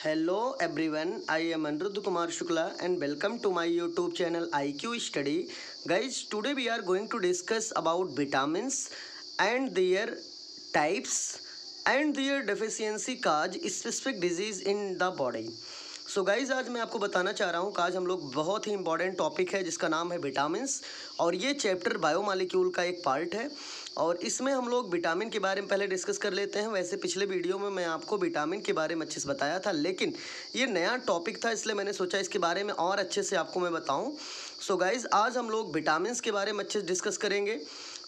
Hello everyone, I am Anirudh Kumar Shukla and welcome to my YouTube channel IQ Study. Guys, today we are going to discuss about vitamins and their types and their deficiency cause specific disease in the body. So guys आज मैं आपको बताना चाह रहा हूँ कि आज हम लोग बहुत ही इंपॉर्टेंट टॉपिक है जिसका नाम है विटामिन्स और ये चैप्टर बायोमॉलिक्यूल का एक पार्ट है और इसमें हम लोग विटामिन के बारे में पहले डिस्कस कर लेते हैं। वैसे पिछले वीडियो में मैं आपको विटामिन के बारे में अच्छे से बताया था, लेकिन ये नया टॉपिक था इसलिए मैंने सोचा इसके बारे में और अच्छे से आपको मैं बताऊँ। सो गाइज आज हम लोग विटामिन्स के बारे में अच्छे से डिस्कस करेंगे।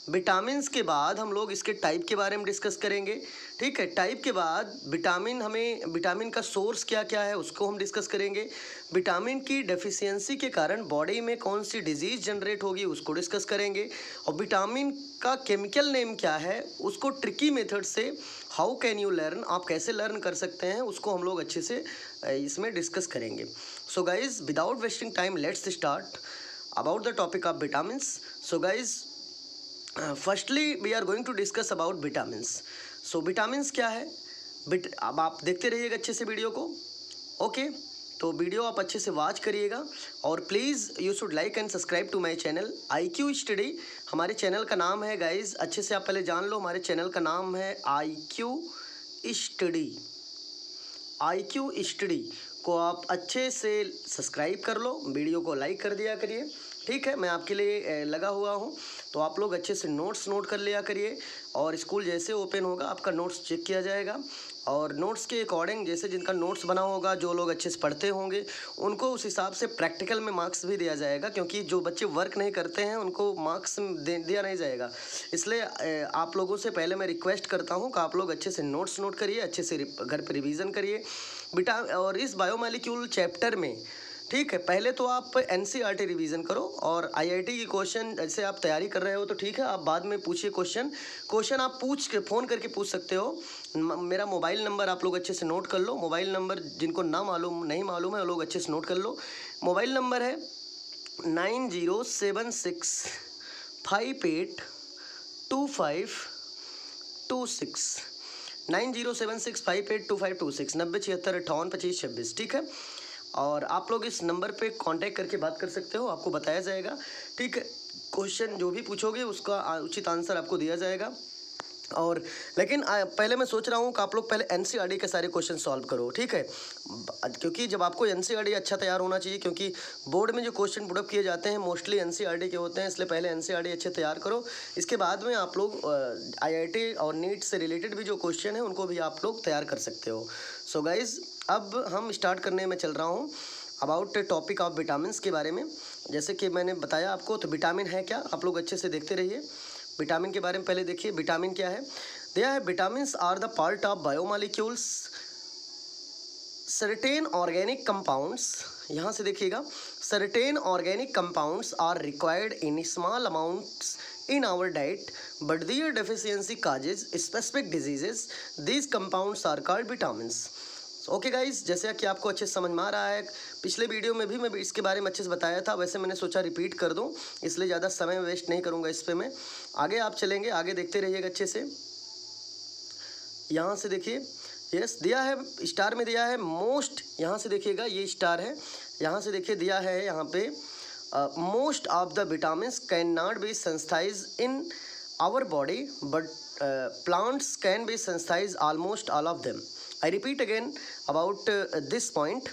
विटामिन्स के बाद हम लोग इसके टाइप के बारे में डिस्कस करेंगे, ठीक है। टाइप के बाद विटामिन का सोर्स क्या क्या है उसको हम डिस्कस करेंगे। विटामिन की डेफिशिएंसी के कारण बॉडी में कौन सी डिजीज़ जनरेट होगी उसको डिस्कस करेंगे। और विटामिन का केमिकल नेम क्या है उसको ट्रिकी मेथड से हाउ कैन यू लर्न, आप कैसे लर्न कर सकते हैं उसको हम लोग अच्छे से इसमें डिस्कस करेंगे। So guys without wasting time let's start about the topic of vitamins. So guys firstly we are going to discuss about vitamins. So vitamins क्या है, अब आप देखते रहिएगा अच्छे से वीडियो को, ओके। तो वीडियो आप अच्छे से वॉच करिएगा और please you should like and subscribe to my channel IQ study. हमारे चैनल का नाम है गाइज, अच्छे से आप पहले जान लो, हमारे चैनल का नाम है IQ स्टडी। IQ स्टडी को आप अच्छे से सब्सक्राइब कर लो, वीडियो को लाइक कर दिया करिए, ठीक है। मैं आपके लिए लगा हुआ हूँ, तो आप लोग अच्छे से नोट्स नोट कर लिया करिए और स्कूल जैसे ओपन होगा आपका नोट्स चेक किया जाएगा और नोट्स के अकॉर्डिंग जैसे जिनका नोट्स बना होगा, जो लोग अच्छे से पढ़ते होंगे उनको उस हिसाब से प्रैक्टिकल में मार्क्स भी दिया जाएगा, क्योंकि जो बच्चे वर्क नहीं करते हैं उनको मार्क्स दिया नहीं जाएगा। इसलिए आप लोगों से पहले मैं रिक्वेस्ट करता हूँ कि आप लोग अच्छे से नोट्स नोट करिए, अच्छे से घर पर रिविज़न करिए और इस बायोमॉलिक्यूल चैप्टर में, ठीक है। पहले तो आप NCERT रिवीजन करो और IIT की क्वेश्चन जैसे आप तैयारी कर रहे हो तो ठीक है, आप बाद में पूछिए क्वेश्चन आप पूछ के फ़ोन करके पूछ सकते हो। मेरा मोबाइल नंबर आप लोग अच्छे से नोट कर लो। मोबाइल नंबर जिनको नहीं मालूम है वो लोग अच्छे से नोट कर लो। मोबाइल नंबर है 9076582526 9076582526 9076582526, ठीक है। और आप लोग इस नंबर पे कांटेक्ट करके बात कर सकते हो, आपको बताया जाएगा, ठीक है। क्वेश्चन जो भी पूछोगे उसका उचित आंसर आपको दिया जाएगा। और लेकिन पहले मैं सोच रहा हूँ कि आप लोग पहले NCERT के सारे क्वेश्चन सॉल्व करो, ठीक है। क्योंकि जब आपको NCERT अच्छा तैयार होना चाहिए, क्योंकि बोर्ड में जो क्वेश्चन पुटअप किए जाते हैं मोस्टली NCERT के होते हैं, इसलिए पहले NCERT अच्छे तैयार करो। इसके बाद में आप लोग IIT और नीट से रिलेटेड भी जो क्वेश्चन है उनको भी आप लोग तैयार कर सकते हो। सो गाइज अब हम स्टार्ट करने में चल रहा हूँ अबाउट टॉपिक ऑफ विटामिन्स के बारे में। जैसे कि मैंने बताया आपको, तो विटामिन है क्या, आप लोग अच्छे से देखते रहिए। विटामिन के बारे में पहले देखिए, विटामिन क्या है। दिया है vitamins are the part of biomolecules certain organic compounds, यहाँ से देखिएगा, certain organic compounds are required in small amounts in our diet but their deficiency causes specific diseases. These compounds are called vitamins. Okay guys, जैसे कि आपको अच्छे से समझ में आ रहा है, पिछले वीडियो में भी मैं इसके बारे में अच्छे से बताया था, वैसे मैंने सोचा रिपीट कर दूं, इसलिए ज़्यादा समय वेस्ट नहीं करूंगा इस पे मैं। आगे आप चलेंगे, आगे देखते रहिएगा अच्छे से। यहाँ से देखिए, यस दिया है, स्टार में दिया है मोस्ट, यहाँ से देखिएगा ये स्टार है, यहाँ से देखिए दिया है यहाँ पे most of the vitamins cannot be synthesized in our body but plants can be synthesized almost all of them. I repeat again about this point.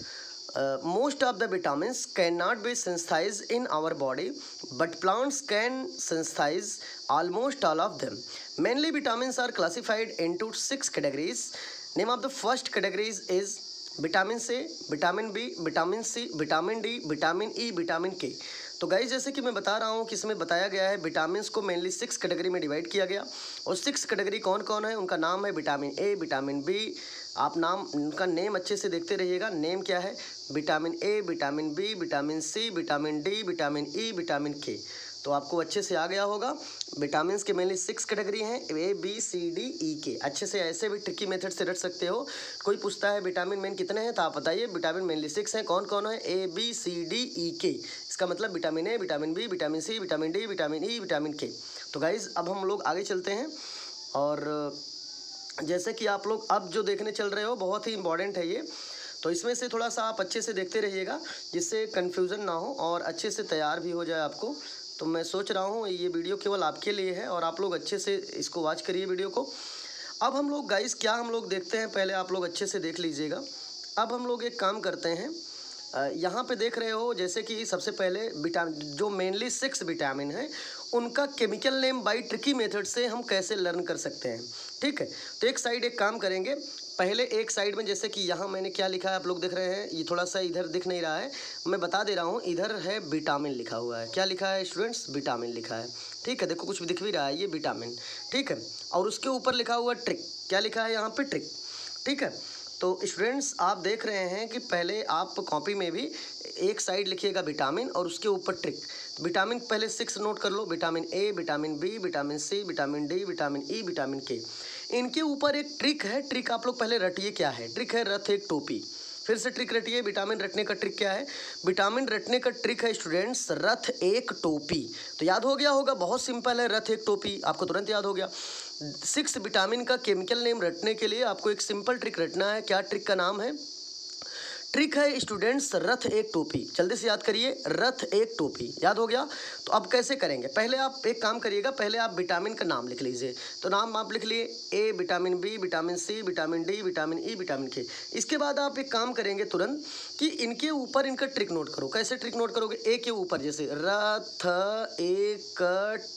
Most of the vitamins cannot be synthesized in our body but plants can synthesize almost all of them. Mainly vitamins are classified into 6 categories. Name of the first categories is vitamin से, vitamin B, vitamin C, vitamin D, vitamin E, vitamin K। तो guys जैसे कि मैं बता रहा हूँ कि इसमें बताया गया है विटामिन्स को मेनली 6 कैटेगरी में डिवाइड किया गया और 6 कैटेगरी कौन कौन है उनका नाम है विटामिन A, विटामिन B। आप नाम उनका नेम अच्छे से देखते रहिएगा, नेम क्या है, vitamin A, vitamin B, vitamin C, vitamin D, vitamin E, vitamin K। तो आपको अच्छे से आ गया होगा। विटामिन्स के मेनली 6 कैटेगरी हैं, ABCDEK। अच्छे से ऐसे भी ट्रिकी मेथड से रट सकते हो। कोई पूछता है विटामिन मेन कितने हैं तो आप बताइए, विटामिन मेनली 6 हैं। कौन कौन है, ABCDEK। इसका मतलब vitamin A, vitamin B, vitamin C, vitamin D, vitamin E, vitamin K। तो गाइज़ अब हम लोग आगे चलते हैं और जैसे कि आप लोग अब जो देखने चल रहे हो बहुत ही इंपॉर्टेंट है ये। तो इसमें से थोड़ा सा आप अच्छे से देखते रहिएगा जिससे कन्फ्यूज़न ना हो और अच्छे से तैयार भी हो जाए आपको। तो मैं सोच रहा हूँ ये वीडियो केवल आपके लिए है और आप लोग अच्छे से इसको वॉच करिए वीडियो को। अब हम लोग गाइस क्या हम लोग देखते हैं, पहले आप लोग अच्छे से देख लीजिएगा। अब हम लोग एक काम करते हैं, यहाँ पे देख रहे हो जैसे कि सबसे पहले विटामिन जो मेनली 6 विटामिन है उनका chemical name by tricky method से हम कैसे लर्न कर सकते हैं। ठीक है, तो एक साइड एक काम करेंगे, पहले एक साइड में जैसे कि यहाँ मैंने क्या लिखा है आप लोग देख रहे हैं, ये थोड़ा सा इधर दिख नहीं रहा है, मैं बता दे रहा हूँ। इधर है विटामिन लिखा हुआ है, क्या लिखा है स्टूडेंट्स, विटामिन लिखा है। ठीक है, देखो कुछ भी दिख भी रहा है, ये विटामिन। ठीक है, और उसके ऊपर लिखा हुआ ट्रिक, क्या लिखा है यहाँ पे, ट्रिक। ठीक है, तो स्टूडेंट्स आप देख रहे हैं कि पहले आप कॉपी में भी एक साइड लिखिएगा विटामिन और उसके ऊपर ट्रिक। विटामिन पहले 6 नोट कर लो, vitamin A, vitamin B, vitamin C, vitamin D, vitamin E, vitamin K. इनके ऊपर एक ट्रिक है, ट्रिक आप लोग पहले रटिए क्या है, ट्रिक है रथ एक टोपी। फिर से ट्रिक रटिए, विटामिन रटने का ट्रिक क्या है, विटामिन रटने का ट्रिक है स्टूडेंट्स रथ एक टोपी। तो याद हो गया होगा, बहुत सिंपल है, रथ एक टोपी, आपको तुरंत याद हो गया। 6 विटामिन का केमिकल नेम रटने के लिए आपको एक सिंपल ट्रिक रटना है। क्या ट्रिक का नाम है, ट्रिक है स्टूडेंट्स रथ एक टोपी। जल्दी से याद करिए, रथ एक टोपी, याद हो गया। तो अब कैसे करेंगे, पहले आप एक काम करिएगा, पहले आप विटामिन का नाम लिख लीजिए। तो नाम आप लिख लिए A, vitamin B, vitamin C, vitamin D, vitamin E, vitamin K. इसके बाद आप एक काम करेंगे तुरंत कि इनके ऊपर इनका ट्रिक नोट करो। कैसे ट्रिक नोट करोगे, ए के ऊपर जैसे रथ एक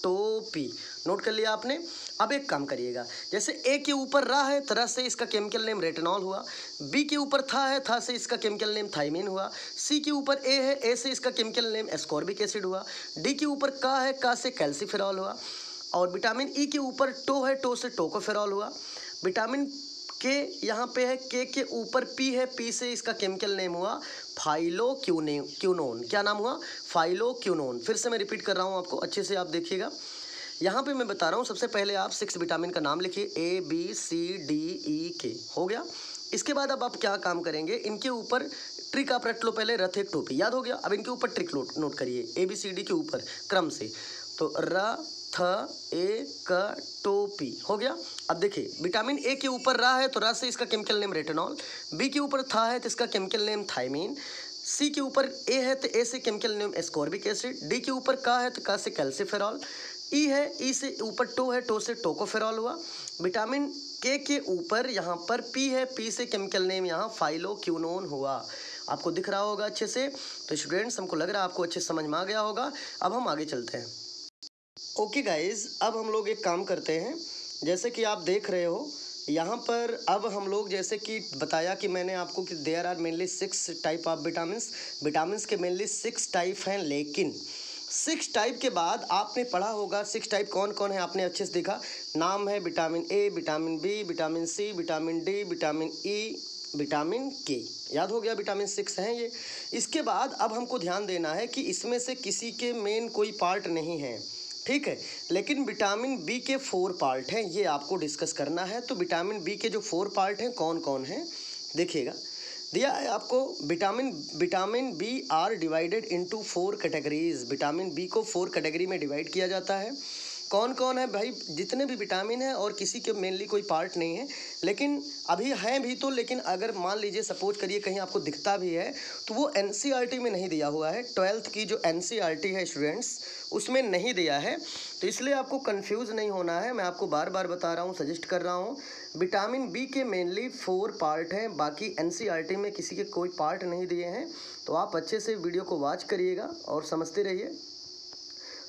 टोपी, नोट कर लिया आपने। अब एक काम करिएगा, जैसे ए के ऊपर रा है, तरह से इसका केमिकल नेम रेटिनॉल हुआ। बी के ऊपर था है, था से इसका केमिकल नेम थाइमिन हुआ। सी के ऊपर ए है, ए से इसका केमिकल नेम एस्कॉर्बिक एसिड हुआ। डी के ऊपर का है, का से कैल्सीफेरॉल हुआ। और विटामिन ई के ऊपर टो है, टो से टोकोफेरॉल हुआ। विटामिन के यहाँ पे है, के ऊपर पी है, पी से इसका केमिकल नेम हुआ फाइलोक्विनोन। क्या नाम हुआ, फाइलोक्विनोन। फिर से मैं रिपीट कर रहा हूँ आपको, अच्छे से आप देखिएगा। यहाँ पे मैं बता रहा हूँ, सबसे पहले आप 6 विटामिन का नाम लिखिए, A B C D E के, हो गया। इसके बाद अब आप क्या काम करेंगे, इनके ऊपर ट्रिक आप रट लो, पहले रथ एक टोपी, याद हो गया। अब इनके ऊपर ट्रिक नोट करिए, ए बी सी डी के ऊपर क्रम से। तो र थ एक टोपी, हो गया। अब देखिए, विटामिन ए के ऊपर रा है तो रा से इसका केमिकल नेम रेटिनॉल। बी के ऊपर था है तो इसका केमिकल नेम थाइमिन। सी के ऊपर ए है तो ए से chemical name ascorbic acid. D के ऊपर का है तो का से कैल्सीफेरॉल। ई है, ई से ऊपर टो है, टो से टोकोफेरॉल हुआ। विटामिन के ऊपर यहाँ पर पी है, पी से केमिकल नेम यहाँ फाइलोक्विनोन हुआ। आपको दिख रहा होगा अच्छे से। तो स्टूडेंट्स हमको लग रहा है आपको अच्छे से समझ में आ गया होगा। अब हम आगे चलते हैं। ओके गाइज, अब हम लोग एक काम करते हैं, जैसे कि आप देख रहे हो यहाँ पर, अब हम लोग जैसे कि बताया कि मैंने आपको कि there are mainly 6 type of vitamins के मेनली 6 टाइप हैं। लेकिन 6 टाइप के बाद आपने पढ़ा होगा 6 टाइप कौन कौन है, आपने अच्छे से देखा। नाम है vitamin A, vitamin B, vitamin C, vitamin D, vitamin E, vitamin K, याद हो गया, विटामिन 6 हैं ये। इसके बाद अब हमको ध्यान देना है कि इसमें से किसी के मेन कोई पार्ट नहीं है, ठीक है, लेकिन विटामिन बी के 4 पार्ट हैं, ये आपको डिस्कस करना है। तो विटामिन बी के जो 4 पार्ट हैं कौन कौन हैं देखिएगा, दिया है आपको। Vitamin B are divided into 4 categories. Vitamin B को 4 कैटेगरी में डिवाइड किया जाता है। कौन कौन है भाई, जितने भी विटामिन हैं और किसी के मेनली कोई पार्ट नहीं है, लेकिन अभी हैं भी तो, लेकिन अगर मान लीजिए सपोज करिए कहीं आपको दिखता भी है तो वो एनसीईआरटी में नहीं दिया हुआ है। 12th की जो एनसीईआरटी है स्टूडेंट्स, उसमें नहीं दिया है, तो इसलिए आपको कंफ्यूज नहीं होना है। मैं आपको बार बार बता रहा हूँ, सजेस्ट कर रहा हूँ। विटामिन बी के मेनली 4 पार्ट हैं, बाकी एनसीईआरटी में किसी के कोई पार्ट नहीं दिए हैं। तो आप अच्छे से वीडियो को वॉच करिएगा और समझते रहिए।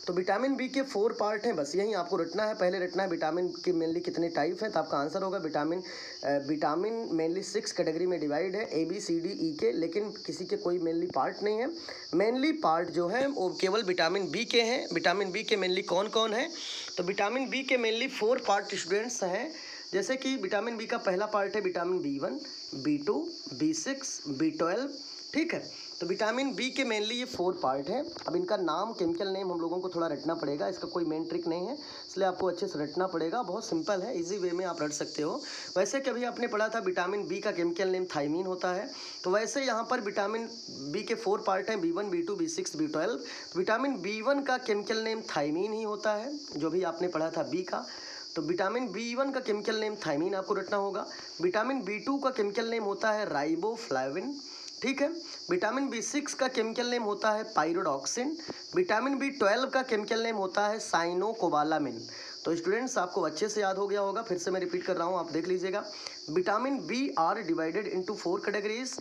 तो विटामिन बी के 4 पार्ट हैं, बस यही आपको रटना है। पहले रटना है विटामिन के मेनली कितने टाइप हैं, तो आपका आंसर होगा विटामिन मेनली 6 कैटेगरी में डिवाइड है, A B C D E के, लेकिन किसी के कोई मेनली पार्ट नहीं है। मेनली पार्ट जो है वो केवल विटामिन बी के हैं। विटामिन बी के मेनली कौन कौन है, तो विटामिन बी के मेनली 4 पार्ट स्टूडेंट्स हैं। जैसे कि विटामिन बी का पहला पार्ट है vitamin B1, B2, B6, B12, ठीक है। तो विटामिन बी के मेनली ये 4 पार्ट हैं। अब इनका नाम, केमिकल नेम हम लोगों को थोड़ा रटना पड़ेगा, इसका कोई मेन ट्रिक नहीं है, इसलिए आपको अच्छे से रटना पड़ेगा। बहुत सिंपल है, इजी वे में आप रट सकते हो। वैसे कभी आपने पढ़ा था विटामिन बी का केमिकल नेम थाइमिन होता है, तो वैसे यहाँ पर विटामिन बी के 4 पार्ट हैं, B1, B2, B6, B12। Vitamin B1 का केमिकल नेम थाइमिन ही होता है, जो भी आपने पढ़ा था बी का। तो विटामिन B1 का केमिकल नेम थायमीन आपको रटना होगा। विटामिन B2 का केमिकल नेम होता है राइबोफ्लाविन, ठीक है। विटामिन B6 का केमिकल नेम होता है पाइरोडॉक्सिन। विटामिन B12 का केमिकल नेम होता है साइनोकोबालामिन। तो स्टूडेंट्स आपको अच्छे से याद हो गया होगा, फिर से मैं रिपीट कर रहा हूँ, आप देख लीजिएगा। Vitamin B are divided into 4 categories.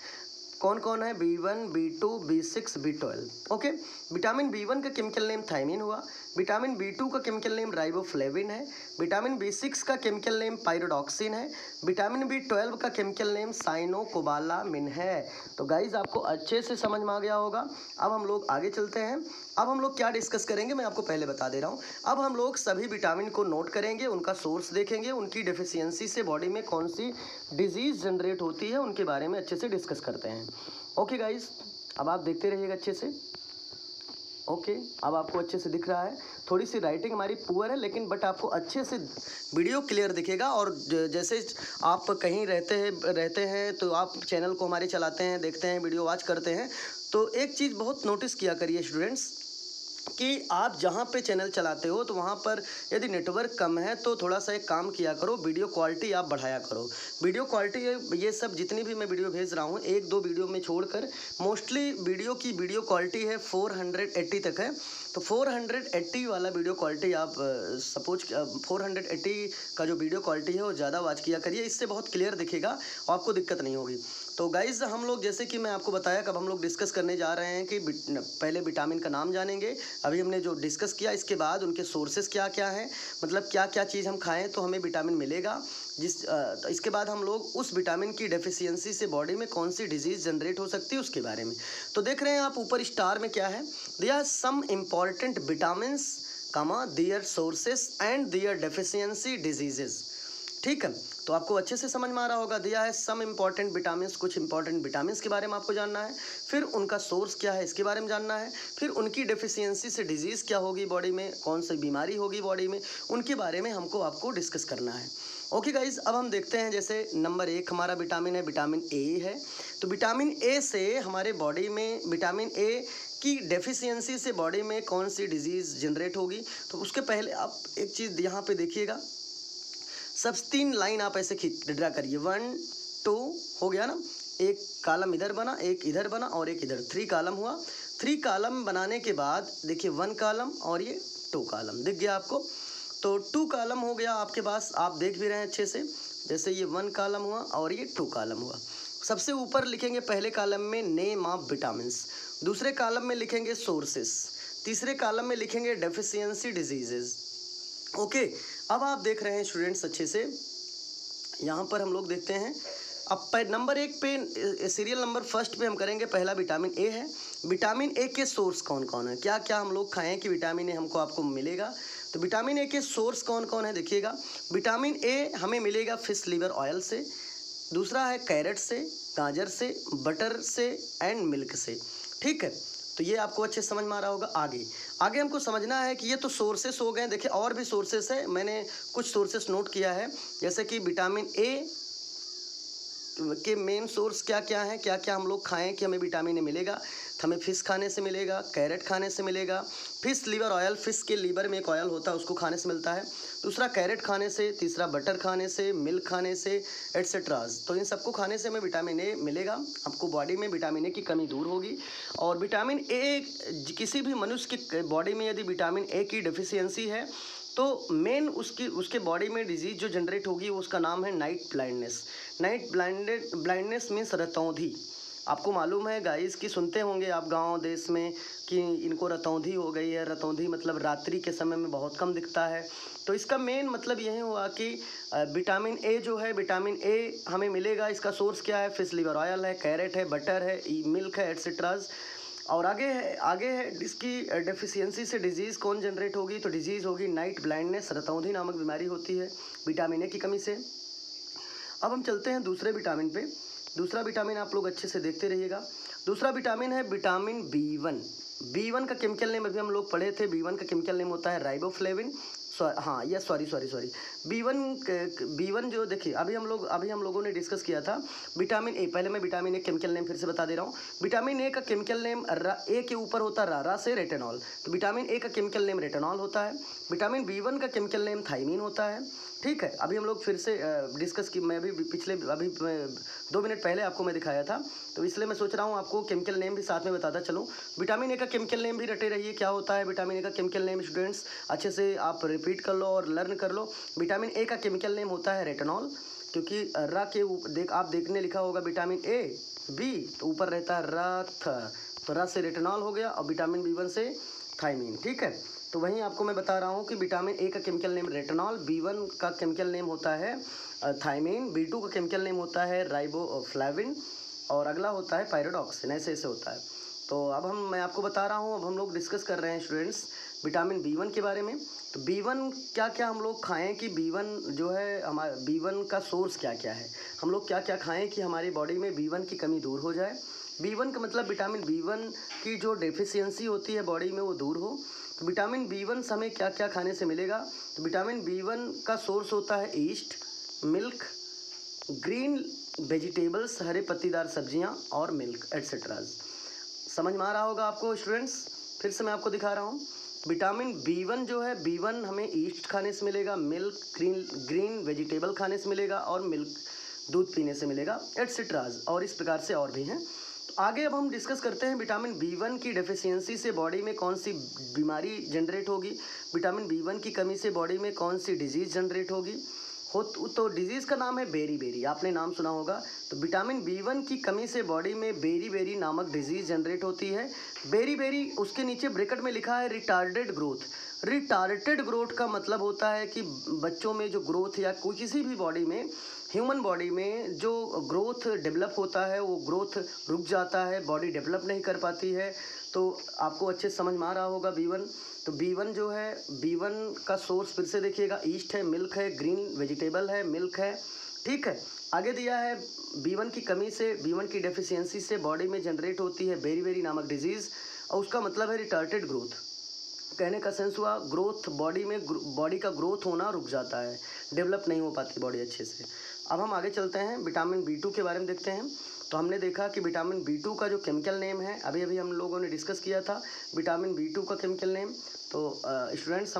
कौन कौन है? B1, B2, B6, B12। Okay. Vitamin B1 का केमिकल नेम थायमीन हुआ। विटामिन B2 का केमिकल नेम राइबोफ्लेविन है। विटामिन B6 का केमिकल नेम पाइरोडॉक्सिन है। विटामिन B12 का केमिकल नेम साइनोकोबालामिन है। तो गाइज आपको अच्छे से समझ में आ गया होगा। अब हम लोग आगे चलते हैं। अब हम लोग क्या डिस्कस करेंगे मैं आपको पहले बता दे रहा हूँ। अब हम लोग सभी विटामिन को नोट करेंगे, उनका सोर्स देखेंगे, उनकी डेफिशिएंसी से बॉडी में कौन सी डिजीज़ जनरेट होती है उनके बारे में अच्छे से डिस्कस करते हैं। ओके गाइज, अब आप देखते रहिएगा अच्छे से। ओके, अब आपको अच्छे से दिख रहा है। थोड़ी सी राइटिंग हमारी पुअर है, लेकिन बट आपको अच्छे से वीडियो क्लियर दिखेगा। और जैसे आप कहीं रहते हैं तो आप चैनल को हमारे चलाते हैं, देखते हैं, वीडियो वॉच करते हैं, तो एक चीज़ बहुत नोटिस किया करिए स्टूडेंट्स कि आप जहाँ पे चैनल चलाते हो तो वहाँ पर यदि नेटवर्क कम है तो थोड़ा सा एक काम किया करो, वीडियो क्वालिटी आप बढ़ाया करो। वीडियो क्वालिटी ये सब जितनी भी मैं वीडियो भेज रहा हूँ, एक दो वीडियो में छोड़कर मोस्टली वीडियो की वीडियो क्वालिटी है 480 तक है। तो 480 वाला वीडियो क्वालिटी आप सपोज 480 का जो वीडियो क्वालिटी है वो ज़्यादा वॉच किया करिए, इससे बहुत क्लियर दिखेगा और आपको दिक्कत नहीं होगी। तो गाइज़ हम लोग जैसे कि मैं आपको बताया कब हम लोग डिस्कस करने जा रहे हैं कि पहले विटामिन का नाम जानेंगे। अभी हमने जो डिस्कस किया, इसके बाद उनके सोर्सेस क्या क्या हैं, मतलब क्या क्या चीज़ हम खाएं तो हमें विटामिन मिलेगा। इसके बाद हम लोग उस विटामिन की डेफिशिएंसी से बॉडी में कौन सी डिजीज़ जनरेट हो सकती है उसके बारे में। तो देख रहे हैं आप ऊपर स्टार में क्या है, there are some important vitamins comma their sources and their deficiency diseases. ठीक है, तो आपको अच्छे से समझ में आ रहा होगा। दिया है सम इम्पॉर्टेंट विटामिन्स, कुछ इंपॉर्टेंट विटामिन्स के बारे में आपको जानना है, फिर उनका सोर्स क्या है इसके बारे में जानना है, फिर उनकी डेफिशिएंसी से डिजीज़ क्या होगी बॉडी में, कौन सी बीमारी होगी बॉडी में, उनके बारे में आपको डिस्कस करना है। ओके गाइज, अब हम देखते हैं जैसे नंबर 1 हमारा विटामिन है, विटामिन ए है। तो विटामिन ए से हमारे बॉडी में विटामिन ए की डेफिशिएंसी से बॉडी में कौन सी डिजीज़ जनरेट होगी। तो उसके पहले आप एक चीज़ यहाँ पे देखिएगा, सब 3 लाइन आप ऐसे ड्रा करिए, 1 2 हो गया ना, एक कॉलम इधर बना, एक इधर बना और एक इधर, 3 कॉलम हुआ। 3 कॉलम बनाने के बाद देखिए 1 कॉलम और ये 2 कॉलम दिख गया आपको। तो 2 कॉलम हो गया आपके पास, आप देख भी रहे हैं अच्छे से, जैसे ये 1 कॉलम हुआ और ये 2 कॉलम हुआ। सबसे ऊपर लिखेंगे पहले कॉलम में नेम ऑफ विटामिन्स, दूसरे कॉलम में लिखेंगे सोर्सेस, तीसरे कॉलम में लिखेंगे डेफिशिएंसी डिजीजेज। ओके, अब आप देख रहे हैं स्टूडेंट्स अच्छे से, यहाँ पर हम लोग देखते हैं। अब नंबर 1 पे सीरियल नंबर फर्स्ट पे हम करेंगे, पहला विटामिन ए है। विटामिन ए के सोर्स कौन कौन है, क्या क्या हम लोग खाएं कि विटामिन ए आपको मिलेगा। तो विटामिन ए के सोर्स कौन कौन है देखिएगा। विटामिन ए हमें मिलेगा फिश लीवर ऑयल से, दूसरा है कैरेट से, गाजर से, बटर से एंड मिल्क से। ठीक है, तो ये आपको अच्छे समझ में आ रहा होगा। आगे हमको समझना है कि ये तो सोर्सेस हो गए, देखिए और भी सोर्सेस है, मैंने कुछ सोर्सेस नोट किया है, जैसे कि विटामिन ए के मेन सोर्स क्या क्या हैं, क्या क्या हम लोग खाएं कि हमें विटामिन ए मिलेगा। हमें फिश खाने से मिलेगा, कैरेट खाने से मिलेगा, फिश लीवर ऑयल, फिश के लीवर में एक ऑयल होता है उसको खाने से मिलता है, दूसरा कैरेट खाने से, तीसरा बटर खाने से, मिल्क खाने से एट्सेट्राज। तो इन सबको खाने से हमें विटामिन ए मिलेगा, आपको बॉडी में विटामिन ए की कमी दूर होगी। और विटामिन ए किसी भी मनुष्य की बॉडी में यदि विटामिन ए की डेफिशिएंसी है तो मेन उसके बॉडी में डिजीज़ जो जनरेट होगी उसका नाम है night blindness. Night blindness means रतौंधी। आपको मालूम है गाइस कि सुनते होंगे आप गांव देश में कि इनको रतौंधी हो गई है। रतौंधी मतलब रात्रि के समय में बहुत कम दिखता है। तो इसका मेन मतलब यही हुआ कि विटामिन ए जो है, विटामिन ए हमें मिलेगा, इसका सोर्स क्या है, फिश लीवर ऑयल है, कैरेट है, बटर है, मिल्क है, एट्सेट्राज। और आगे है इसकी डेफिशिएंसी से डिजीज़ कौन जनरेट होगी, तो डिजीज़ होगी नाइट ब्लाइंडनेस, रतौंधी नामक बीमारी होती है विटामिन ए की कमी से। अब हम चलते हैं दूसरे विटामिन पे। दूसरा विटामिन आप लोग अच्छे से देखते रहिएगा। दूसरा विटामिन है विटामिन B1। B1 का केमिकल नेम अभी हम लोग पढ़े थे, B1 का केमिकल नेम होता है राइबोफ्लेविन। हाँ यस सॉरी बी वन जो देखिए अभी हम लोगों ने डिस्कस किया था विटामिन ए। पहले मैं विटामिन ए केमिकल नेम फिर से बता दे रहा हूँ। विटामिन ए का केमिकल नेम ए के ऊपर होता है रा से रेटेनॉल, तो विटामिन ए का केमिकल नेम रेटेनॉल होता है। विटामिन बी1 का केमिकल नेम थाइमीन होता है। ठीक है, अभी हम लोग फिर से डिस्कस की, मैं अभी 2 मिनट पहले आपको मैं दिखाया था, तो इसलिए मैं सोच रहा हूँ आपको केमिकल नेम भी साथ में बताता चलूँ। विटामिन ए का केमिकल नेम भी रटे रहिए, क्या होता है विटामिन ए का केमिकल नेम स्टूडेंट्स, अच्छे से आप रिपीट कर लो और लर्न कर लो। विटामिन ए का केमिकल नेम होता है रेटेनॉल, क्योंकि रा के आप देखने लिखा होगा विटामिन ए बी, तो ऊपर रहता है रा थ, तो रा से रेटेनॉल हो गया और विटामिन बी1 से थाइमीन। ठीक है, तो वहीं आपको मैं बता रहा हूँ कि विटामिन ए का केमिकल नेम रेटेनॉल, बी1 का केमिकल नेम होता है थाइमीन, बी2 का केमिकल नेम होता है राइबोफ्लेविन और अगला होता है पायरोडॉक्सिन। ऐसे ऐसे होता है। तो अब मैं आपको बता रहा हूँ, अब हम लोग डिस्कस कर रहे हैं स्टूडेंट्स विटामिन बी1 के बारे में। तो बी1 क्या क्या हम लोग खाएँ कि बी1 जो है हमारा बी1 का सोर्स क्या क्या है, हम लोग क्या क्या खाएँ कि हमारी बॉडी में बी1 की कमी दूर हो जाए। बी1 का मतलब विटामिन बी1 की जो डेफिशिएंसी होती है बॉडी में वो दूर हो। तो विटामिन बी1 हमें क्या क्या खाने से मिलेगा, तो विटामिन बी1 का सोर्स होता है ईस्ट, मिल्क, ग्रीन वेजिटेबल्स, हरे पत्तीदार सब्जियां और मिल्क एट्सेट्रा। समझ में आ रहा होगा आपको स्टूडेंट्स। फिर से मैं आपको दिखा रहा हूँ, विटामिन बी1 जो है बी1 हमें ईस्ट खाने से मिलेगा, मिल्क ग्रीन वेजिटेबल खाने से मिलेगा और मिल्क दूध पीने से मिलेगा एट्सेट्राज, और इस प्रकार से और भी हैं। आगे अब हम डिस्कस करते हैं विटामिन बी1 की डेफिशिएंसी से बॉडी में कौन सी बीमारी जनरेट होगी, विटामिन बी1 की कमी से बॉडी में कौन सी डिजीज़ जनरेट होगी। तो डिजीज़ का नाम है बेरी, आपने नाम सुना होगा। तो विटामिन बी1 की कमी से बॉडी में बेरी नामक डिजीज़ जनरेट होती है। बेरी उसके नीचे ब्रैकेट में लिखा है रिटार्डेड ग्रोथ। रिटार्डेड ग्रोथ का मतलब होता है कि बच्चों में जो ग्रोथ या कोई किसी भी बॉडी में, ह्यूमन बॉडी में जो ग्रोथ डेवलप होता है वो ग्रोथ रुक जाता है, बॉडी डेवलप नहीं कर पाती है। तो आपको अच्छे समझ में आ रहा होगा बी1। तो बी1 जो है, बी1 का सोर्स फिर से देखिएगा ईस्ट है, मिल्क है, ग्रीन वेजिटेबल है, मिल्क है। ठीक है, आगे दिया है बी1 की कमी से, बी1 की डेफिशिएंसी से बॉडी में जनरेट होती है बेरी नामक डिजीज़, और उसका मतलब है रिटार्डेड ग्रोथ। कहने का सेंस हुआ ग्रोथ, बॉडी का ग्रोथ होना रुक जाता है, डेवलप नहीं हो पाती बॉडी अच्छे से। अब हम आगे चलते हैं, विटामिन बी2 के बारे में देखते हैं। तो हमने देखा कि विटामिन बी2 का जो केमिकल नेम है, अभी हम लोगों ने डिस्कस किया था विटामिन बी2 का केमिकल नेम। तो स्टूडेंट्स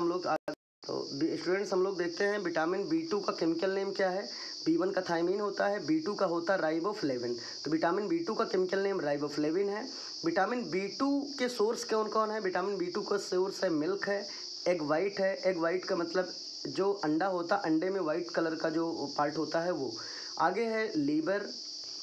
हम लोग देखते हैं विटामिन बी2 का केमिकल नेम क्या है। बी1 का थाइमीन होता है, बी2 का होता है राइबोफ्लेविन। तो विटामिन बी2 का केमिकल नेम राइबोफ्लेविन है। विटामिन बी2 के सोर्स कौन कौन है, विटामिन बी2 का सोर्स है मिल्क है, एग वाइट है। एग वाइट का मतलब जो अंडा होता है, अंडे में वाइट कलर का जो पार्ट होता है वो। आगे है लीवर,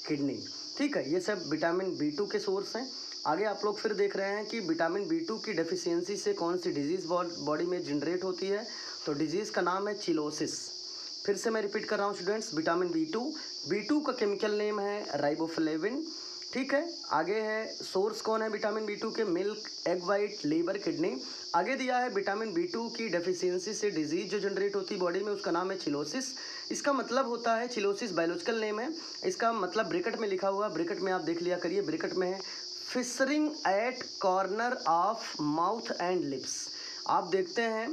किडनी। ठीक है, ये सब विटामिन बी2 के सोर्स हैं। आगे आप लोग फिर देख रहे हैं कि विटामिन बी2 की डेफिशिएंसी से कौन सी डिजीज़ बॉडी में जनरेट होती है। तो डिजीज़ का नाम है चिलोसिस। फिर से मैं रिपीट कर रहा हूँ स्टूडेंट्स, विटामिन बी2 का केमिकल नेम है राइबोफ्लेविन। ठीक है, आगे है सोर्स कौन है विटामिन बी2 के, milk, egg white, liver, kidney. आगे दिया है विटामिन बी2 की डेफिशिएंसी से डिजीज़ जो जनरेट होती है बॉडी में, उसका नाम है चिलोसिस। इसका मतलब होता है, चिलोसिस बायोलॉजिकल नेम है, इसका मतलब ब्रैकेट में लिखा हुआ, ब्रैकेट में आप देख लिया करिए, ब्रैकेट में है fissuring at corner of mouth and lips. आप देखते हैं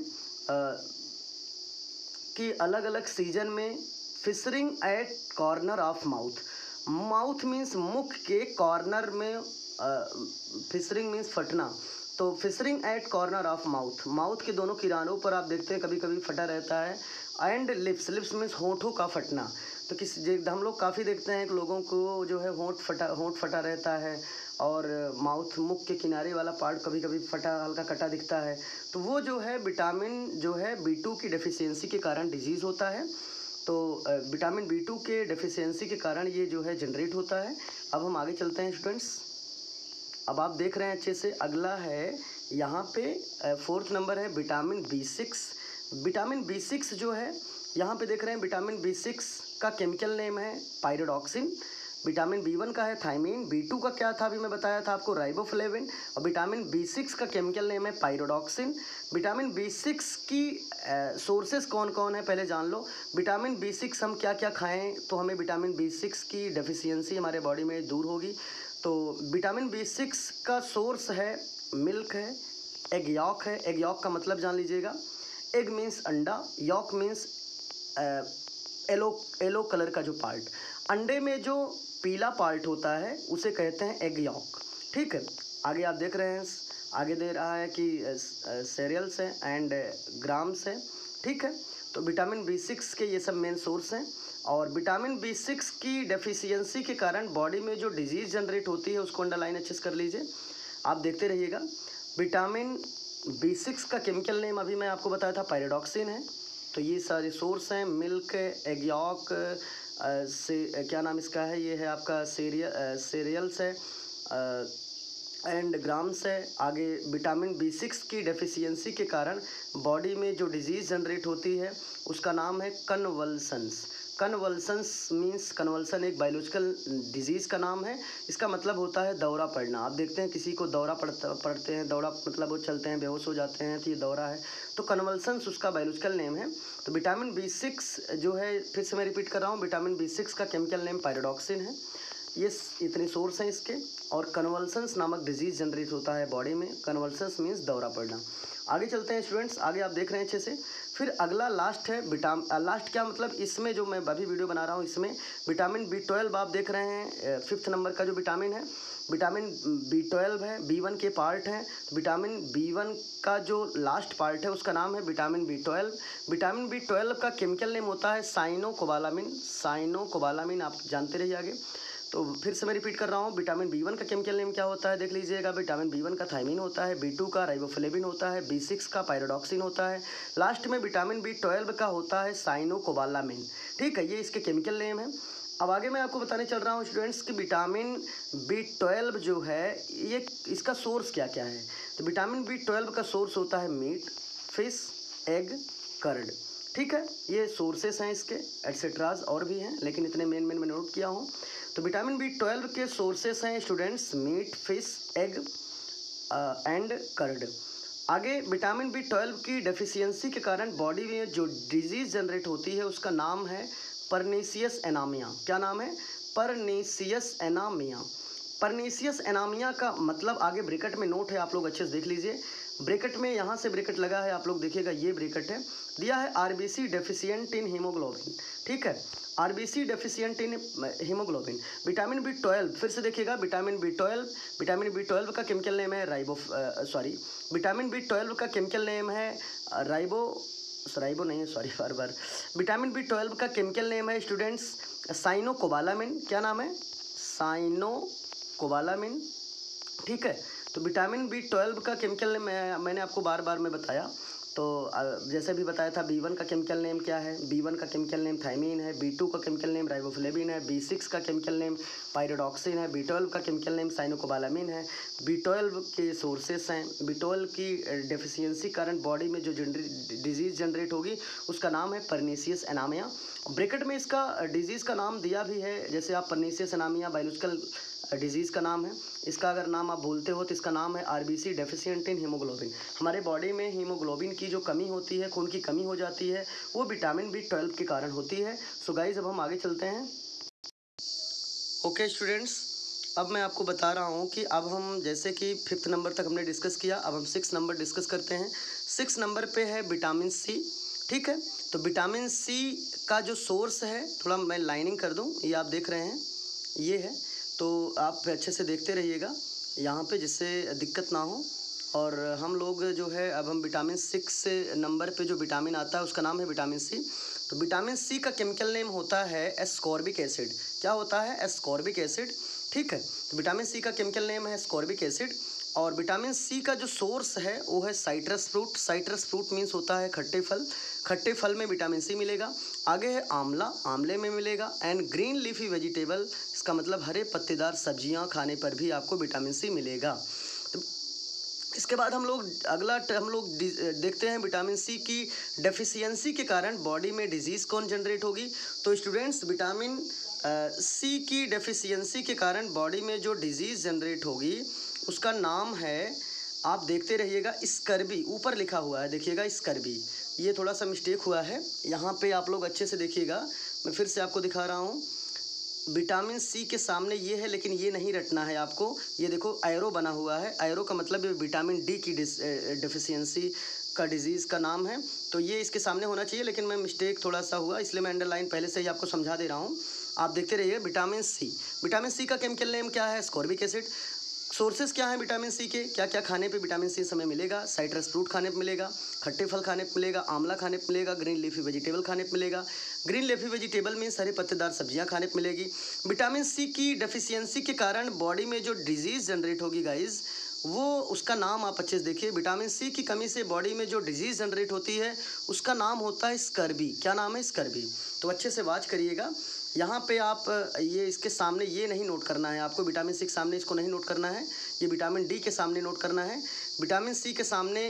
कि अलग अलग सीजन में fissuring at corner of mouth means मुख के कॉर्नर में, फिशरिंग मीन्स फटना। तो fissuring at corner of mouth के दोनों किनारों पर आप देखते हैं कभी कभी फटा रहता है। एंड लिप्स मीन्स होठों का फटना। तो हम लोग काफ़ी देखते हैं कि लोगों को जो है होठ फटा रहता है और मुख के किनारे वाला पार्ट कभी कभी फटा, हल्का कटा दिखता है। तो वो जो है विटामिन जो है बी2 की डेफिशिएंसी के कारण डिजीज़ होता है। तो विटामिन बी2 के डेफिशिएंसी के कारण ये जो है जनरेट होता है। अब हम आगे चलते हैं स्टूडेंट्स। अब आप देख रहे हैं अच्छे से, अगला है यहाँ पे 4th नंबर है विटामिन बी6। विटामिन बी6 जो है यहाँ पे देख रहे हैं, विटामिन बी6 का केमिकल नेम है पायरोडॉक्सिन। विटामिन बी1 का है थाइमीन, बी2 का क्या था अभी मैं बताया था आपको, राइबोफ्लेविन। और विटामिन बी6 का केमिकल नेम है पायरोडॉक्सिन। विटामिन बी6 की सोर्सेस कौन कौन है पहले जान लो। विटामिन बी6 हम क्या क्या खाएं तो हमें विटामिन बी6 की डेफिशिएंसी हमारे बॉडी में दूर होगी। तो विटामिन बी6 का सोर्स है मिल्क है, एग यॉक है। एग यॉक का मतलब जान लीजिएगा, एग मीन्स अंडा, यॉक मीन्स येलो कलर का जो पार्ट, अंडे में जो पीला पार्ट होता है उसे कहते हैं एग यॉक। ठीक है, आगे आप देख रहे हैं, आगे दे रहा है कि सीरियल्स है एंड ग्राम्स है। ठीक है, तो विटामिन B6 के ये सब मेन सोर्स हैं। और विटामिन B6 की डेफिशिएंसी के कारण बॉडी में जो डिजीज़ जनरेट होती है उसको अंडरलाइन अच्छे से कर लीजिए, आप देखते रहिएगा। विटामिन B6 का केमिकल नेम अभी मैं आपको बताया था पायरोडॉक्सिन है। तो ये सारे सोर्स हैं, मिल्क, एग यॉक से क्या नाम इसका है, ये है आपका सीरियल्स है एंड ग्राम्स है। आगे विटामिन B6 की डेफिशिएंसी के कारण बॉडी में जो डिजीज़ जनरेट होती है उसका नाम है कन्वल्सन्स। कन्वल्सन्स मीन्स, कन्वल्सन एक बायोलॉजिकल डिजीज़ का नाम है, इसका मतलब होता है दौरा पड़ना। आप देखते हैं किसी को दौरा पड़ते हैं, दौरा मतलब वो चलते हैं बेहोश हो जाते हैं, तो ये दौरा है। तो कन्वल्सन्स उसका बायोलॉजिकल नेम है। तो विटामिन B6 जो है, फिर से मैं रिपीट कर रहा हूँ, विटामिन B6 का केमिकल नेम पायरोडॉक्सिन है। ये इतने सोर्स हैं इसके। और कन्वल्सन्स नामक डिजीज़ जनरेट होता है बॉडी में, कन्वल्सन्स मीन्स दौरा पड़ना। आगे चलते हैं स्टूडेंट्स, आगे आप देख रहे हैं अच्छे से। फिर अगला लास्ट है लास्ट क्या मतलब, इसमें जो मैं अभी वीडियो बना रहा हूँ इसमें विटामिन B12 आप देख रहे हैं, 5th नंबर का जो विटामिन है, विटामिन B12 है, B1 के पार्ट हैं। विटामिन B1 का जो लास्ट पार्ट है उसका नाम है विटामिन B12। विटामिन B12 का केमिकल नेम होता है साइनोकोबालामिन। साइनोकोबालामिन आप जानते रहिए आगे। तो फिर से मैं रिपीट कर रहा हूँ, विटामिन B1 का केमिकल नेम क्या होता है देख लीजिएगा। विटामिन B1 का थायमिन होता है, B2 का राइबोफ्लेविन होता है, B6 का पायरोडॉक्सिन होता है, लास्ट में विटामिन B12 का होता है साइनोकोबालामिन। ठीक है, ये इसके केमिकल नेम है। अब आगे मैं आपको बताने चल रहा हूँ स्टूडेंट्स कि विटामिन B12 जो है ये इसका सोर्स क्या क्या है। तो विटामिन B12 का सोर्स होता है मीट, फिश, एग, कर्ड। ठीक है, ये सोर्सेस हैं इसके, एटसेट्राज और भी हैं, लेकिन इतने मेन मैं नोट किया हूँ। तो विटामिन B12 के सोर्सेस हैं students meat, fish, egg and curd. आगे विटामिन B12 की डेफिशिएंसी के कारण बॉडी में जो डिजीज़ जनरेट होती है उसका नाम है परनीसियस एनामिया। क्या नाम है? Pernicious anaemia. परनीसियस एनामिया का मतलब आगे ब्रैकेट में नोट है, आप लोग अच्छे से देख लीजिए। ब्रैकेट में यहाँ से ब्रैकेट लगा है, आप लोग देखिएगा, ये ब्रैकेट है, दिया है RBC डेफिशिएंट इन हीमोग्लोबिन। ठीक है, RBC deficient in haemoglobin. Vitamin B12 फिर से देखिएगा, विटामिन B12 का केमिकल नेम है विटामिन B12 का केमिकल नेम है राइबो नहीं है, सॉरी बार विटामिन B12 का केमिकल नेम है स्टूडेंट्स साइनोकोबालामिन। क्या नाम है? साइनोकोबालामिन। ठीक है, तो विटामिन B12 का केमिकल नेम मैंने आपको बार बार में बताया। तो जैसे भी बताया था, B1 का केमिकल नेम क्या है? B1 का केमिकल नेम थायमीन है, B2 का केमिकल नेम राइबोफ्लेविन है, B6 का केमिकल नेम पायरोडॉक्सिन है, B12 का केमिकल नेम साइनोकोबालामिन है। B12 के सोर्सेस हैं। B12 की डेफिशिएंसी कारण बॉडी में जो डिजीज़ जनरेट होगी उसका नाम है परनीसियस एनामिया। ब्रैकेट में इसका डिजीज़ का नाम दिया भी है, जैसे आप परनीसियस एनामिया बायोलॉजिकल डिजीज़ का नाम है, इसका अगर नाम आप बोलते हो तो इसका नाम है RBC डेफिशिएंट इन हीमोग्लोबिन। हमारे बॉडी में हीमोग्लोबिन की जो कमी होती है, खून की कमी हो जाती है, वो विटामिन B12 के कारण होती है। सो गाइस, अब हम आगे चलते हैं। ओके स्टूडेंट्स, अब मैं आपको बता रहा हूँ कि अब हम जैसे कि 5th नंबर तक हमने डिस्कस किया, अब हम 6 नंबर डिस्कस करते हैं। 6 नंबर पे है विटामिन C। ठीक है, तो विटामिन C का जो सोर्स है, थोड़ा मैं लाइनिंग कर दूँ, ये आप देख रहे हैं, ये है, तो आप अच्छे से देखते रहिएगा यहाँ पे, जिससे दिक्कत ना हो। और हम लोग जो है, अब हम विटामिन 6 नंबर पे जो विटामिन आता है उसका नाम है विटामिन C। तो विटामिन C का केमिकल नेम होता है एस्कॉर्बिक एसिड। क्या होता है? Ascorbic acid. ठीक है, तो विटामिन C का केमिकल नेम है एस्कॉर्बिक एसिड। और विटामिन C का जो सोर्स है वो है citrus fruit. Citrus fruit means होता है खट्टे फल। खट्टे फल में विटामिन C मिलेगा। आगे है आंवला, आंवले में मिलेगा। एंड ग्रीन लीफी वेजिटेबल, इसका मतलब हरे पत्तेदार सब्जियां खाने पर भी आपको विटामिन C मिलेगा। तो इसके बाद हम लोग देखते हैं विटामिन C की डेफिशिएंसी के कारण बॉडी में डिजीज़ कौन जनरेट होगी। तो स्टूडेंट्स, विटामिन C की डेफिशिएंसी के कारण बॉडी में जो डिजीज़ जनरेट होगी उसका नाम है, आप देखते रहिएगा, स्कर्बी। ऊपर लिखा हुआ है, देखिएगा स्कर्बी। ये थोड़ा सा मिस्टेक हुआ है यहाँ पे, आप लोग अच्छे से देखिएगा। मैं फिर से आपको दिखा रहा हूँ, विटामिन C के सामने ये है, लेकिन ये नहीं रटना है आपको। ये देखो एरो बना हुआ है, एरो का मतलब विटामिन D की डेफिशिएंसी का डिजीज़ का नाम है। तो ये इसके सामने होना चाहिए, लेकिन मैं मिस्टेक थोड़ा सा हुआ, इसलिए मैं अंडरलाइन पहले से ही आपको समझा दे रहा हूँ। आप देखते रहिए। विटामिन सी, विटामिन सी का केमिकल नेम क्या है? Ascorbic acid. सोर्सेज क्या है विटामिन सी के? क्या क्या खाने पे विटामिन सी हमें मिलेगा? साइट्रस फ्रूट खाने पे मिलेगा, खट्टे फल खाने पे मिलेगा, आंवला खाने पे मिलेगा, ग्रीन लीफी वेजिटेबल खाने पे मिलेगा। ग्रीन लीफी वेजिटेबल मीन्स हरे पत्तेदार सब्जियां खाने पे मिलेगी। विटामिन सी की डेफिशिएंसी के कारण बॉडी में जो डिजीज़ जनरेट होगी गाइज, वो उसका नाम आप अच्छे से देखिए। विटामिन सी की कमी से बॉडी में जो डिजीज़ जनरेट होती है उसका नाम होता है स्कर्वी। क्या नाम है? स्कर्वी। तो अच्छे से वाच करिएगा। यहाँ पे आप ये इसके सामने ये नहीं नोट करना है आपको, विटामिन सी के सामने इसको नहीं नोट करना है, ये विटामिन डी के सामने नोट करना है। विटामिन सी के सामने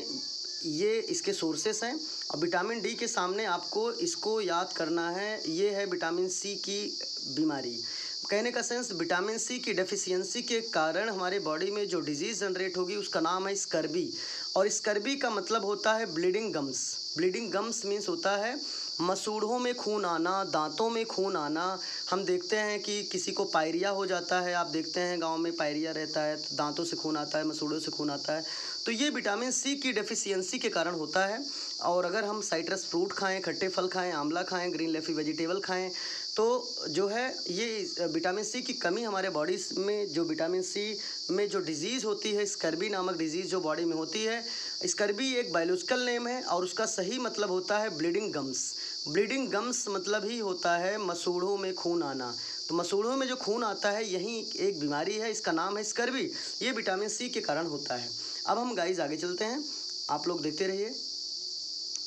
ये इसके सोर्सेस हैं, और विटामिन डी के सामने आपको इसको याद करना है, ये है विटामिन सी की बीमारी। कहने का सेंस, विटामिन सी की डेफिशिएंसी के कारण हमारे बॉडी में जो डिजीज़ जनरेट होगी उसका नाम है स्कर्वी। और स्कर्वी का मतलब होता है bleeding gums. Bleeding gums means होता है मसूड़ों में खून आना, दांतों में खून आना। हम देखते हैं कि किसी को पायरिया हो जाता है, आप देखते हैं गांव में पायरिया रहता है तो दांतों से खून आता है, मसूड़ों से खून आता है। तो ये विटामिन सी की डेफिशिएंसी के कारण होता है। और अगर हम साइट्रस फ्रूट खाएं, खट्टे फल खाएं, आंवला खाएं, ग्रीन लीफी वेजिटेबल खाएं, तो जो है ये विटामिन सी की कमी हमारे बॉडी में, जो विटामिन सी में जो डिजीज़ होती है स्कर्वी नामक डिजीज़ जो बॉडी में होती है, स्कर्वी एक बायोलॉजिकल नेम है और उसका सही मतलब होता है ब्लीडिंग गम्स। ब्लीडिंग गम्स मतलब ही होता है मसूड़ों में खून आना। तो मसूड़ों में जो खून आता है यही एक बीमारी है, इसका नाम है स्कर्वी। ये विटामिन सी के कारण होता है। अब हम गाइस आगे चलते हैं, आप लोग देखते रहिए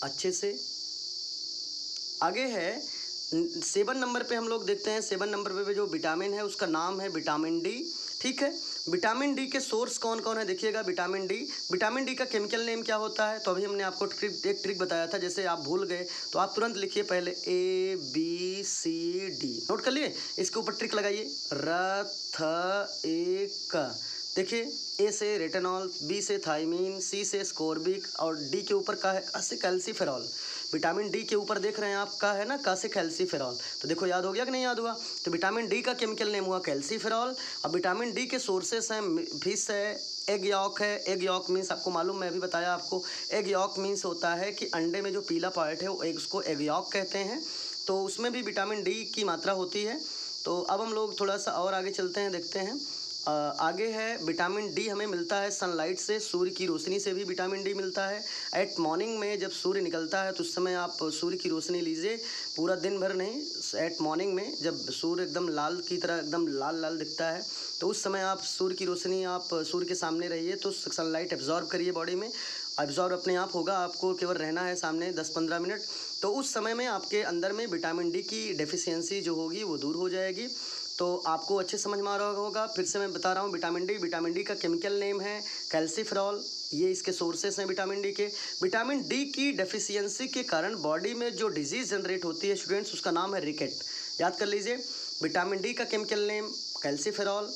अच्छे से। आगे है 7 नंबर पे हम लोग देखते हैं। 7 नंबर पे जो विटामिन है उसका नाम है विटामिन डी। ठीक है, विटामिन डी के सोर्स कौन कौन है देखिएगा। विटामिन डी का केमिकल नेम क्या होता है? तो अभी हमने आपको एक ट्रिक बताया था, जैसे आप भूल गए तो आप तुरंत लिखिए पहले ABCD, नोट कर लिए, इसके ऊपर ट्रिक लगाइए, र थ ए क। देखिए, ए से रेटेनॉल, बी से थायमीन, सी से स्कोर्बिक और डी के ऊपर का है का से कैल्सीफेरॉल। विटामिन डी के ऊपर देख रहे हैं आप का है ना का से कैल्सीफेरॉल। तो देखो याद हो गया कि नहीं याद हुआ? तो विटामिन डी का केमिकल नेम हुआ कैल्सीफेरॉल। अब विटामिन डी के सोर्सेस हैं फिश है, एग यॉक है। एग यॉक मीन्स आपको मालूम, मैं अभी बताया आपको, एग यॉक मीन्स होता है कि अंडे में जो पीला पार्ट है वो एग, उसको एग यॉक कहते हैं। तो उसमें भी विटामिन डी की मात्रा होती है। तो अब हम लोग थोड़ा सा और आगे चलते हैं, देखते हैं। आगे है विटामिन डी हमें मिलता है सनलाइट से, सूर्य की रोशनी से भी विटामिन डी मिलता है। एट मॉर्निंग में जब सूर्य निकलता है तो उस समय आप सूर्य की रोशनी लीजिए, पूरा दिन भर नहीं, एट मॉर्निंग में जब सूर्य एकदम लाल की तरह एकदम लाल लाल दिखता है तो उस समय आप सूर्य की रोशनी, आप सूर्य के सामने रहिए तो सनलाइट एब्जॉर्ब करिए बॉडी में। एब्जॉर्ब अपने आप होगा, आपको केवल रहना है सामने 10-15 मिनट। तो उस समय में आपके अंदर में विटामिन डी की डेफिशिएंसी जो होगी वो दूर हो जाएगी। तो आपको अच्छे समझ में आ रहा होगा। फिर से मैं बता रहा हूँ, विटामिन डी का केमिकल नेम है कैल्सीफेरॉल। ये इसके सोर्सेस हैं विटामिन डी के। विटामिन डी की डेफिशिएंसी के कारण बॉडी में जो डिजीज़ जनरेट होती है स्टूडेंट्स, उसका नाम है रिकेट। याद कर लीजिए, विटामिन डी का chemical name calciferol,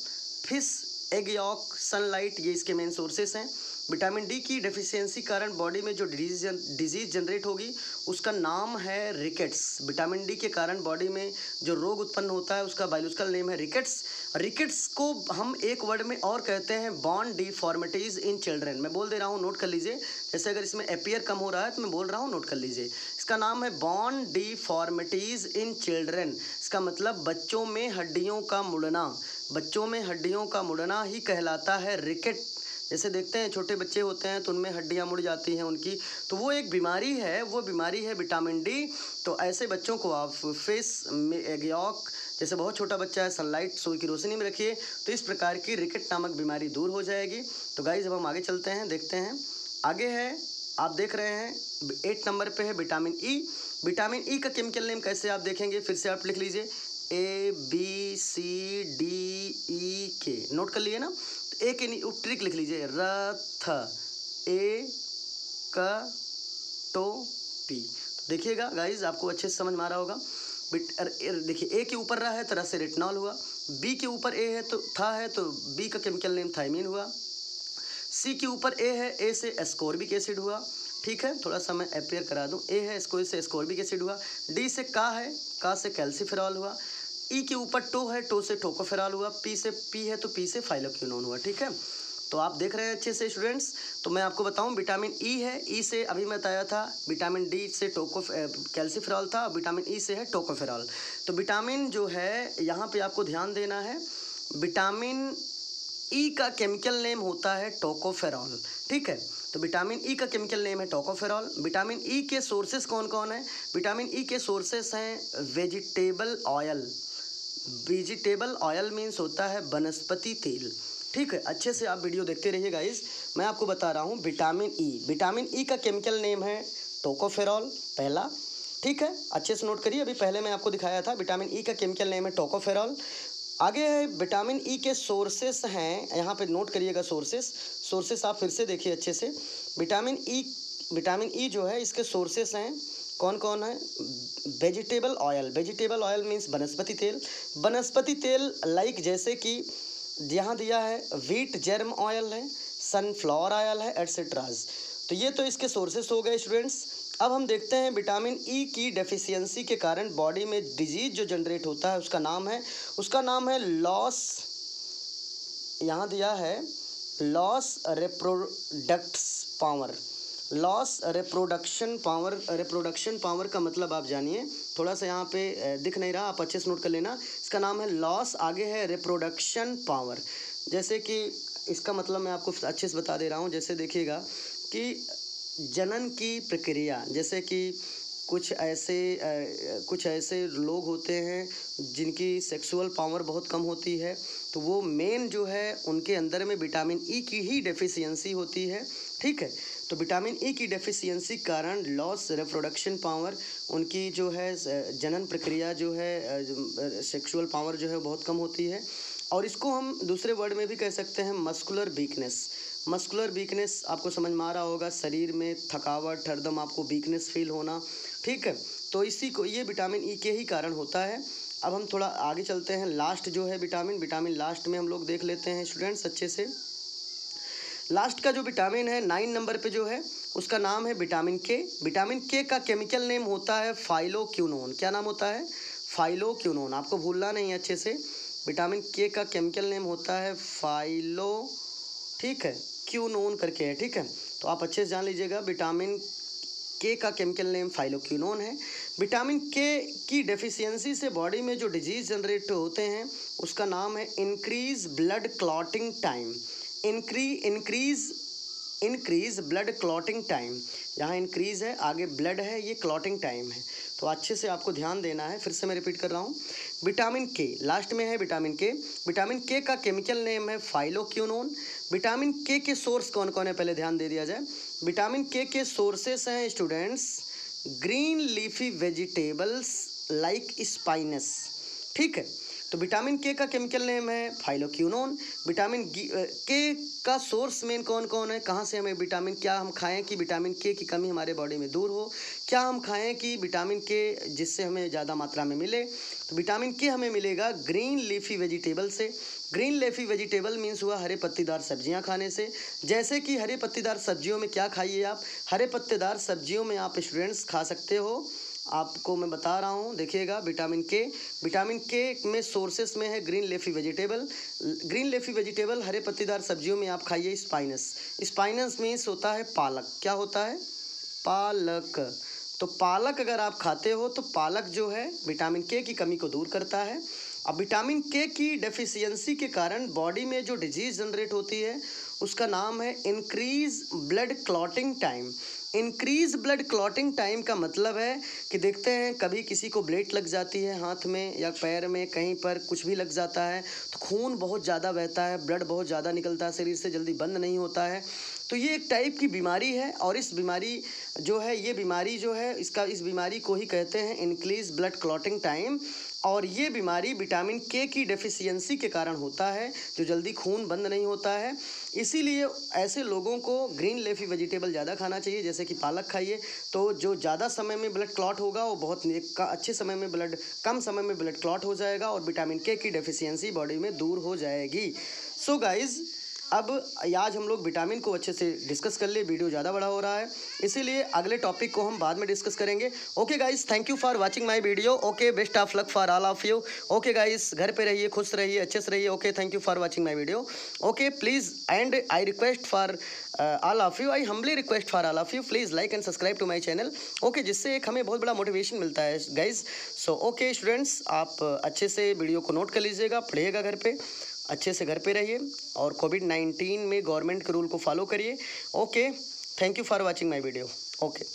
fish, egg York, sunlight, ये इसके मेन सोर्सेस हैं। विटामिन डी की डेफिशिएंसी कारण बॉडी में जो डिजीज़ जनरेट होगी उसका नाम है रिकेट्स। विटामिन डी के कारण बॉडी में जो रोग उत्पन्न होता है उसका बायोलॉजिकल नेम है रिकेट्स। रिकेट्स को हम एक वर्ड में और कहते हैं बॉन डिफॉर्मिटीज़ इन चिल्ड्रेन। मैं बोल दे रहा हूँ, नोट कर लीजिए। जैसे अगर इसमें एपियर कम हो रहा है तो मैं बोल रहा हूँ, नोट कर लीजिए। इसका नाम है बॉन डिफॉर्मिटीज़ इन चिल्ड्रेन। इसका मतलब बच्चों में हड्डियों का मुड़ना, बच्चों में हड्डियों का मुड़ना ही कहलाता है रिकेट। जैसे देखते हैं छोटे बच्चे होते हैं तो उनमें हड्डियां मुड़ जाती हैं उनकी, तो वो एक बीमारी है, वो बीमारी है विटामिन डी। तो ऐसे बच्चों को आप फिश, एग यॉक, जैसे बहुत छोटा बच्चा है, सनलाइट, सूर्य की रोशनी में रखिए तो इस प्रकार की रिकेट नामक बीमारी दूर हो जाएगी। तो गाइस अब हम आगे चलते हैं, देखते हैं। आगे है, आप देख रहे हैं 8 नंबर पे है विटामिन ई। विटामिन ई का केमिकल नेम कैसे आप देखेंगे, फिर से आप लिख लीजिए ABCDEK, नोट कर लिए ना। ए के ट्रिक लिख लीजिए, र थ ए क टो पी। तो देखिएगा गाइज, आपको अच्छे से समझ में आ रहा होगा। देखिए, ए के ऊपर रहा है तो र से रेटिनॉल हुआ, बी के ऊपर ए है तो था है तो बी का केमिकल नेम थायमीन हुआ, सी के ऊपर ए है, ए से एस्कॉर्बिक एसिड हुआ। ठीक है, थोड़ा सा मैं अपेयर करा दूं, ए है इसको से एस्कॉर्बिक एसिड हुआ, डी से का है, का से कैल्सीफेरॉल हुआ, ई के ऊपर टो है, टो से टोकोफेरॉल हुआ, पी है तो पी से फाइलोक्विनोन हुआ। ठीक है, तो आप देख रहे हैं अच्छे से स्टूडेंट्स। तो मैं आपको बताऊं, विटामिन ई है, ई से अभी मैं बताया था, विटामिन डी से कैल्सीफेरॉल था, विटामिन ई से है टोकोफेरॉल। तो विटामिन जो है यहाँ पे आपको ध्यान देना है, विटामिन ई का केमिकल नेम होता है टोकोफेरॉल, ठीक है। तो विटामिन ई का केमिकल नेम है टोकोफेरॉल। विटामिन ई के सोर्सेस कौन कौन है? विटामिन ई के सोर्सेस हैं vegetable oil. Vegetable oil means होता है वनस्पति तेल, ठीक है। अच्छे से आप वीडियो देखते रहिए गाइस। मैं आपको बता रहा हूँ विटामिन ई। विटामिन ई का केमिकल नेम है टोकोफेरॉल, पहला, ठीक है। अच्छे से नोट करिए, अभी पहले मैं आपको दिखाया था, विटामिन ई का केमिकल नेम है टोकोफेरॉल। आगे है विटामिन ई के सोर्सेस हैं, यहाँ पे नोट करिएगा सोर्सेस आप फिर से देखिए अच्छे से। विटामिन ई जो है इसके सोर्सेस हैं, कौन कौन है? Vegetable oil. Vegetable oil means वनस्पति तेल। वनस्पति तेल लाइक जैसे कि यहाँ दिया है व्हीट जर्म ऑयल है, सनफ्लावर ऑयल है, एटसेट्राज। तो ये तो इसके सोर्सेस हो गए स्टूडेंट्स। अब हम देखते हैं विटामिन ई की डेफिशिएंसी के कारण बॉडी में डिजीज जो जनरेट होता है उसका नाम है लॉस, यहाँ दिया है loss reproductive power. Loss reproduction power का मतलब आप जानिए, थोड़ा सा यहाँ पे दिख नहीं रहा, आप अच्छे से नोट कर लेना। इसका नाम है लॉस, आगे है रिप्रोडक्शन पावर। जैसे कि इसका मतलब मैं आपको अच्छे से बता दे रहा हूँ। जैसे देखिएगा कि जनन की प्रक्रिया, जैसे कि कुछ ऐसे लोग होते हैं जिनकी सेक्सुअल पावर बहुत कम होती है, तो वो मेन जो है उनके अंदर में विटामिन ई की ही डेफिशिएंसी होती है, ठीक है। तो विटामिन ई की डेफिशिएंसी कारण लॉस रिप्रोडक्शन पावर, उनकी जो है जनन प्रक्रिया जो है, सेक्सुअल पावर जो है बहुत कम होती है। और इसको हम दूसरे वर्ड में भी कह सकते हैं मस्कुलर वीकनेस। मस्कुलर वीकनेस आपको समझ में आ रहा होगा, शरीर में थकावट, हरदम आपको वीकनेस फील होना, ठीक है। तो इसी को, ये विटामिन ई के ही कारण होता है। अब हम थोड़ा आगे चलते हैं। लास्ट जो है विटामिन लास्ट में हम लोग देख लेते हैं स्टूडेंट्स अच्छे से। लास्ट का जो विटामिन है 9 नंबर पे जो है उसका नाम है विटामिन के। विटामिन के का केमिकल नेम होता है फाइलोक्विनोन। क्या नाम होता है? फाइलोक्विनोन। आपको भूलना नहीं है अच्छे से। विटामिन के का केमिकल नेम होता है ठीक है, क्यूनोन करके है, ठीक है। तो आप अच्छे से जान लीजिएगा, विटामिन के का केमिकल नेम फाइलोक्विनोन है। विटामिन के की डेफिशिएंसी से बॉडी में जो डिजीज जनरेट होते हैं उसका नाम है increase blood clotting time. Increase blood clotting time, यहाँ इंक्रीज है, आगे ब्लड है, ये क्लॉटिंग टाइम है। तो अच्छे से आपको ध्यान देना है। फिर से मैं रिपीट कर रहा हूँ, विटामिन के लास्ट में है विटामिन के। विटामिन के का केमिकल नेम है फाइलोक्विनोन। विटामिन के सोर्स कौन कौन है पहले ध्यान दे दिया जाए। विटामिन के सोर्सेस हैं students green leafy vegetables like spinous, ठीक है। तो विटामिन के का केमिकल नेम है फाइलोक्विनोन। विटामिन के का सोर्स मेन कौन कौन है, कहाँ से हमें विटामिन, क्या हम खाएं कि विटामिन के की कमी हमारे बॉडी में दूर हो, क्या हम खाएं कि विटामिन के जिससे हमें ज़्यादा मात्रा में मिले। तो विटामिन के हमें मिलेगा ग्रीन लीफी वेजिटेबल से। ग्रीन लीफी वेजिटेबल मीन्स हुआ हरे पत्तेदार सब्जियां खाने से। जैसे कि हरे पत्तेदार सब्जियों में क्या खाइए आप, हरे पत्तेदार सब्जियों में आप स्टूडेंट्स खा सकते हो, आपको मैं बता रहा हूँ, देखिएगा विटामिन के में सोर्सेस में है green leafy vegetable. Green leafy vegetable हरे पत्तेदार सब्जियों में आप खाइए स्पाइनस मीन्स होता है पालक। क्या होता है? पालक। तो पालक अगर आप खाते हो तो पालक जो है विटामिन के की कमी को दूर करता है। अब विटामिन के की डेफिशिएंसी के कारण बॉडी में जो डिजीज जनरेट होती है उसका नाम है increase blood clotting time. Increase blood clotting time का मतलब है कि देखते हैं कभी किसी को ब्लेड लग जाती है हाथ में या पैर में, कहीं पर कुछ भी लग जाता है तो खून बहुत ज़्यादा बहता है, ब्लड बहुत ज़्यादा निकलता है शरीर से, जल्दी बंद नहीं होता है। तो ये एक टाइप की बीमारी है और इस बीमारी जो है, ये बीमारी जो है इस बीमारी को ही कहते हैं इंक्रीज ब्लड क्लॉटिंग टाइम। और ये बीमारी विटामिन के की डेफिशिएंसी के कारण होता है, जो जल्दी खून बंद नहीं होता है। इसीलिए ऐसे लोगों को ग्रीन लीफी वेजिटेबल ज़्यादा खाना चाहिए, जैसे कि पालक खाइए, तो जो ज़्यादा समय में ब्लड क्लॉट होगा वो बहुत अच्छे समय में कम समय में ब्लड क्लॉट हो जाएगा और विटामिन के की डेफिशिएंसी बॉडी में दूर हो जाएगी। सो गाइज़, अब आज हम लोग विटामिन को अच्छे से डिस्कस कर लिए, वीडियो ज़्यादा बड़ा हो रहा है इसीलिए अगले टॉपिक को हम बाद में डिस्कस करेंगे। Okay guys, thank you for watching my video. Okay, best of luck for all of you. Okay guys, घर पे रहिए, खुश रहिए, अच्छे से रहिए। Okay, thank you for watching my video. Okay please, and I request for all of you, I humbly request for all of you, please like and subscribe to my channel. Okay, जिससे एक हमें बहुत बड़ा motivation मिलता है guys. So okay students, आप अच्छे से वीडियो को नोट कर लीजिएगा, पढ़िएगा घर पे, अच्छे से घर पे रहिए और कोविड-19 में गवर्नमेंट के रूल को फॉलो करिए। Okay, thank you for watching my video. Okay.